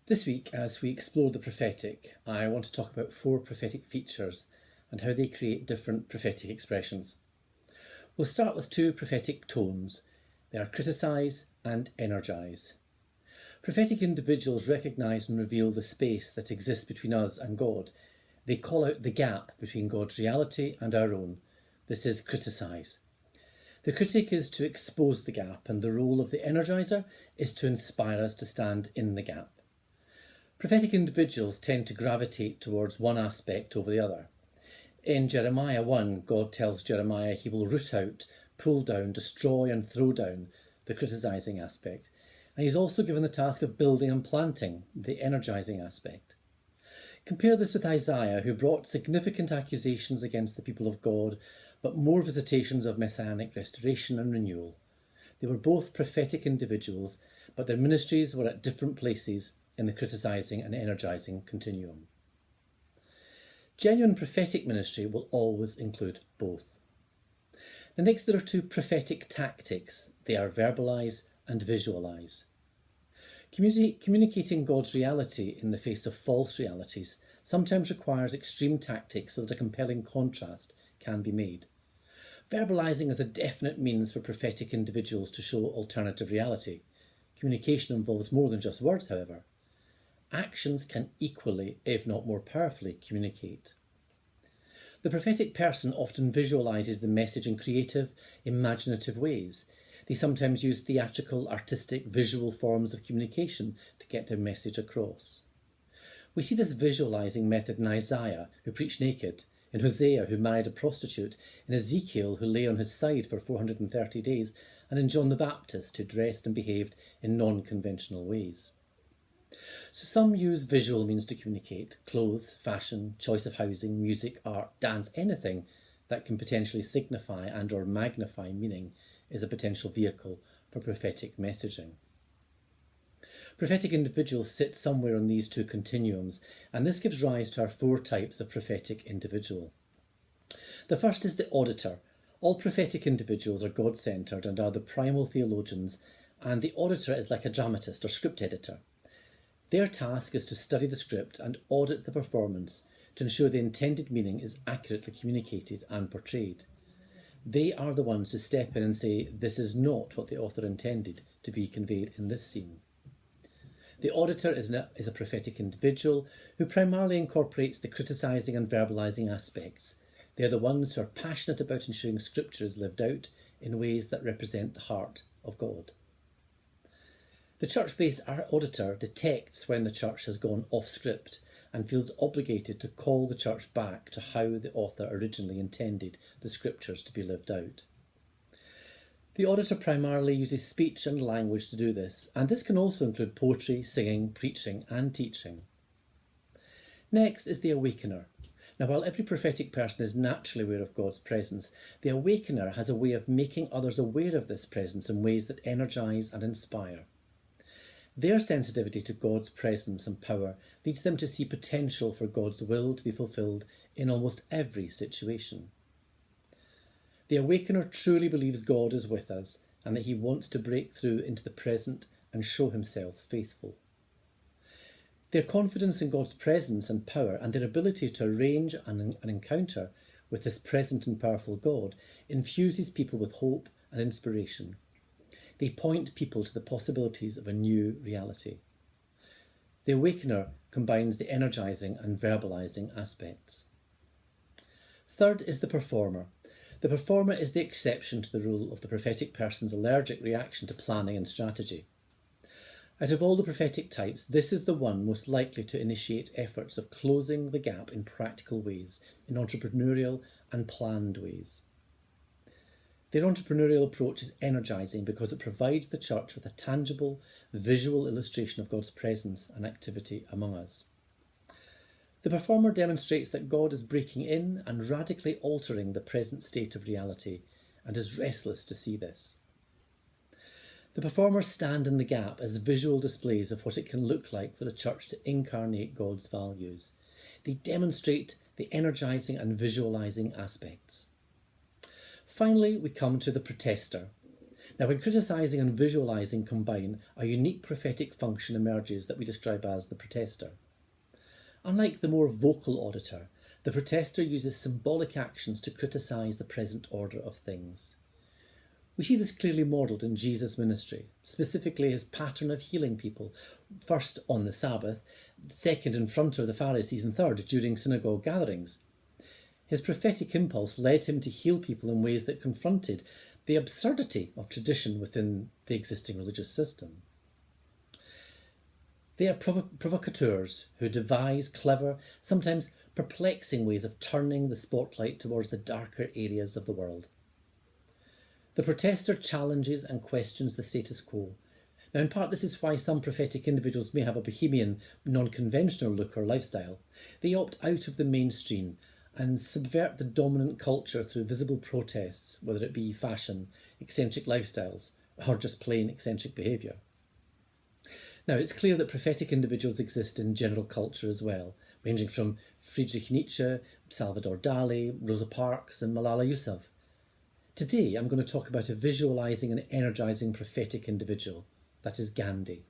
This week, as we explore the prophetic, I want to talk about 4 prophetic features and how they create different prophetic expressions. We'll start with 2 prophetic tones. They are criticise and energize. Prophetic individuals recognise and reveal the space that exists between us and God. They call out the gap between God's reality and our own. This is criticise. The critic is to expose the gap, and the role of the energizer is to inspire us to stand in the gap. Prophetic individuals tend to gravitate towards one aspect over the other. In Jeremiah 1, God tells Jeremiah he will root out, pull down, destroy and throw down the criticising aspect. And he's also given the task of building and planting, the energising aspect. Compare this with Isaiah, who brought significant accusations against the people of God, but more visitations of messianic restoration and renewal. They were both prophetic individuals, but their ministries were at different places in the criticising and energising continuum. Genuine prophetic ministry will always include both. Now next, there are 2 prophetic tactics. They are verbalise and visualise. Communicating God's reality in the face of false realities sometimes requires extreme tactics so that a compelling contrast can be made. Verbalising is a definite means for prophetic individuals to show alternative reality. Communication involves more than just words, however. Actions can equally, if not more powerfully, communicate. The prophetic person often visualises the message in creative, imaginative ways. They sometimes use theatrical, artistic, visual forms of communication to get their message across. We see this visualising method in Isaiah, who preached naked, in Hosea, who married a prostitute, in Ezekiel, who lay on his side for 430 days, and in John the Baptist, who dressed and behaved in non-conventional ways. So some use visual means to communicate: clothes, fashion, choice of housing, music, art, dance, anything that can potentially signify and or magnify meaning is a potential vehicle for prophetic messaging. Prophetic individuals sit somewhere on these 2 continuums, and this gives rise to our 4 types of prophetic individual. The first is the auditor. All prophetic individuals are God-centred and are the primal theologians, and the auditor is like a dramatist or script editor. Their task is to study the script and audit the performance to ensure the intended meaning is accurately communicated and portrayed. They are the ones who step in and say, this is not what the author intended to be conveyed in this scene. The auditor is a prophetic individual who primarily incorporates the criticising and verbalising aspects. They are the ones who are passionate about ensuring scripture is lived out in ways that represent the heart of God. The church-based auditor detects when the church has gone off script and feels obligated to call the church back to how the author originally intended the scriptures to be lived out. The auditor primarily uses speech and language to do this, and this can also include poetry, singing, preaching and teaching. Next is the Awakener. Now, while every prophetic person is naturally aware of God's presence, the Awakener has a way of making others aware of this presence in ways that energise and inspire. Their sensitivity to God's presence and power leads them to see potential for God's will to be fulfilled in almost every situation. The Awakener truly believes God is with us and that he wants to break through into the present and show himself faithful. Their confidence in God's presence and power and their ability to arrange an encounter with this present and powerful God infuses people with hope and inspiration. They point people to the possibilities of a new reality. The Awakener combines the energising and verbalising aspects. Third is the performer. The performer is the exception to the rule of the prophetic person's allergic reaction to planning and strategy. Out of all the prophetic types, this is the one most likely to initiate efforts of closing the gap in practical ways, in entrepreneurial and planned ways. Their entrepreneurial approach is energising because it provides the church with a tangible, visual illustration of God's presence and activity among us. The performer demonstrates that God is breaking in and radically altering the present state of reality and is restless to see this. The performers stand in the gap as visual displays of what it can look like for the church to incarnate God's values. They demonstrate the energising and visualising aspects. Finally, we come to the Protestor. Now, when criticising and visualising combine, a unique prophetic function emerges that we describe as the Protestor. Unlike the more vocal Auditor, the Protestor uses symbolic actions to criticise the present order of things. We see this clearly modelled in Jesus' ministry, specifically his pattern of healing people, first on the Sabbath, second in front of the Pharisees, and third during synagogue gatherings. His prophetic impulse led him to heal people in ways that confronted the absurdity of tradition within the existing religious system. They are provocateurs who devise clever, sometimes perplexing ways of turning the spotlight towards the darker areas of the world. The Protestor challenges and questions the status quo. Now, in part, this is why some prophetic individuals may have a bohemian, non-conventional look or lifestyle. They opt out of the mainstream and subvert the dominant culture through visible protests, whether it be fashion, eccentric lifestyles, or just plain eccentric behaviour. Now, it's clear that prophetic individuals exist in general culture as well, ranging from Friedrich Nietzsche, Salvador Dali, Rosa Parks, and Malala Yousafzai. Today, I'm going to talk about a visualising and energising prophetic individual. That is Gandhi.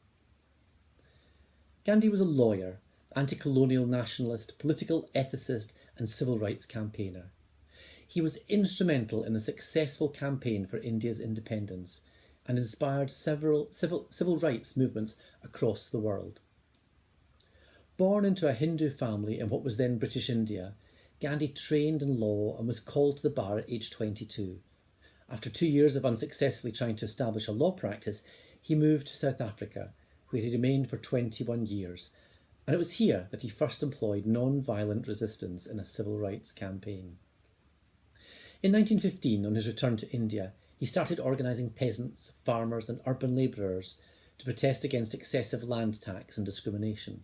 Gandhi was a lawyer, anti-colonial nationalist, political ethicist, and civil rights campaigner. He was instrumental in the successful campaign for India's independence and inspired several civil rights movements across the world. Born into a Hindu family in what was then British India, Gandhi trained in law and was called to the bar at age 22. After 2 years of unsuccessfully trying to establish a law practice, he moved to South Africa, where he remained for 21 years, and it was here that he first employed non-violent resistance in a civil rights campaign. In 1915, on his return to India, he started organising peasants, farmers and urban labourers to protest against excessive land tax and discrimination.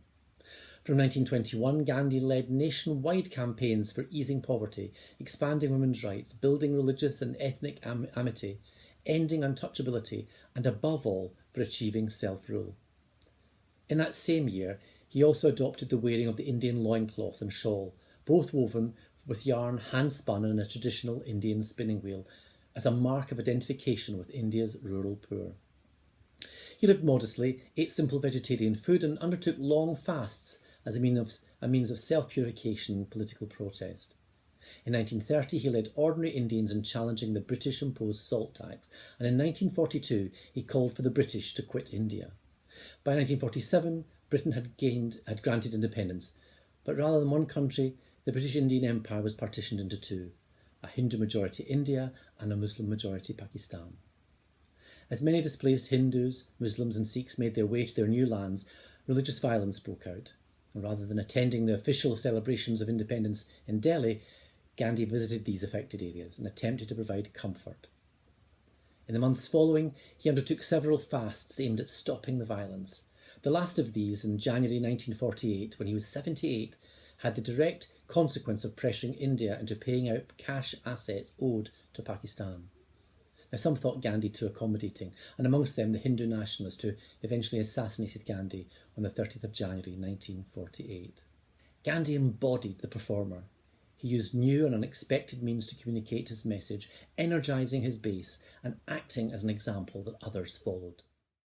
From 1921, Gandhi led nationwide campaigns for easing poverty, expanding women's rights, building religious and ethnic amity, ending untouchability, and above all, for achieving self-rule. In that same year, he also adopted the wearing of the Indian loincloth and shawl, both woven with yarn hand-spun in a traditional Indian spinning wheel, as a mark of identification with India's rural poor. He lived modestly, ate simple vegetarian food, and undertook long fasts as a means of self-purification and political protest. In 1930, he led ordinary Indians in challenging the British-imposed salt tax, and in 1942, he called for the British to quit India. By 1947, Britain had granted independence, but rather than one country, the British Indian Empire was partitioned into two, a Hindu-majority India and a Muslim-majority Pakistan. As many displaced Hindus, Muslims and Sikhs made their way to their new lands, religious violence broke out. And rather than attending the official celebrations of independence in Delhi, Gandhi visited these affected areas and attempted to provide comfort. In the months following, he undertook several fasts aimed at stopping the violence. The last of these, in January 1948, when he was 78, had the direct consequence of pressuring India into paying out cash assets owed to Pakistan. Now, some thought Gandhi too accommodating, and amongst them the Hindu nationalist who eventually assassinated Gandhi on the 30th of January 1948. Gandhi embodied the performer. He used new and unexpected means to communicate his message, energising his base and acting as an example that others followed.